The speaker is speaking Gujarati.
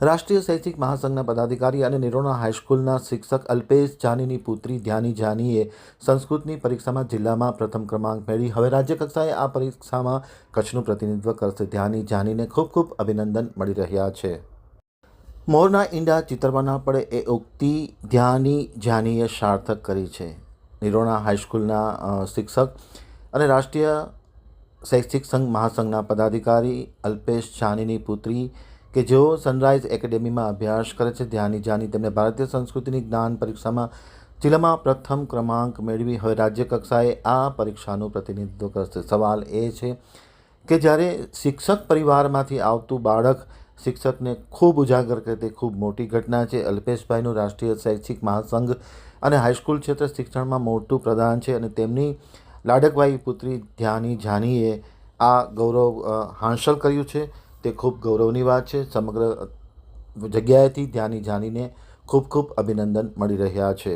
રાષ્ટ્રીય શૈક્ષિક મહાસંઘના પદાધિકારી અને નિરોણા હાઈસ્કૂલના શિક્ષક અલ્પેશ જાનીની પુત્રી ધ્યાની જાનીએ સંસ્કૃતની પરીક્ષામાં જિલ્લામાં પ્રથમ ક્રમાંક મેળવી હવે રાજ્ય કક્ષાએ આ પરીક્ષામાં કચ્છનું પ્રતિનિધિત્વ કરશે. ધ્યાની જાનીને ખૂબ ખૂબ અભિનંદન મળી રહ્યા છે. મોરના ઈંડા ચિતરવા ન પડે એ ઉક્તિ ધ્યાની જાનીએ સાર્થક કરી છે. નિરોણા હાઈસ્કૂલના શિક્ષક અને રાષ્ટ્રીય શૈક્ષિક સંઘ મહાસંઘના પદાધિકારી અલ્પેશ જાનીની પુત્રી કે જેઓ સનરાઈઝ એકેડેમીમાં અભ્યાસ કરે છે, ધ્યાની જાની તેમને ભારતીય સંસ્કૃતિની જ્ઞાન પરીક્ષામાં જિલ્લામાં પ્રથમ ક્રમાંક મેળવી હવે રાજ્ય કક્ષાએ આ પરીક્ષાનું પ્રતિનિધિત્વ કરશે. સવાલ એ છે કે જ્યારે શિક્ષક પરિવારમાંથી આવતું બાળક શિક્ષકને ખૂબ ઉજાગર કરે તે ખૂબ મોટી ઘટના છે. અલ્પેશભાઈનું રાષ્ટ્રીય શૈક્ષિક મહાસંઘ અને હાઈસ્કૂલ ક્ષેત્રે શિક્ષણમાં મોટું પ્રદાન છે અને તેમની લાડકવાઈ પુત્રી ધ્યાની જાનીએ આ ગૌરવ હાંસલ કર્યું છે. તે ખૂબ ગૌરવની વાત છે. સમગ્ર જગ્યાએથી ધ્યાની જાનીને ખૂબ ખૂબ અભિનંદન મળી રહ્યા છે.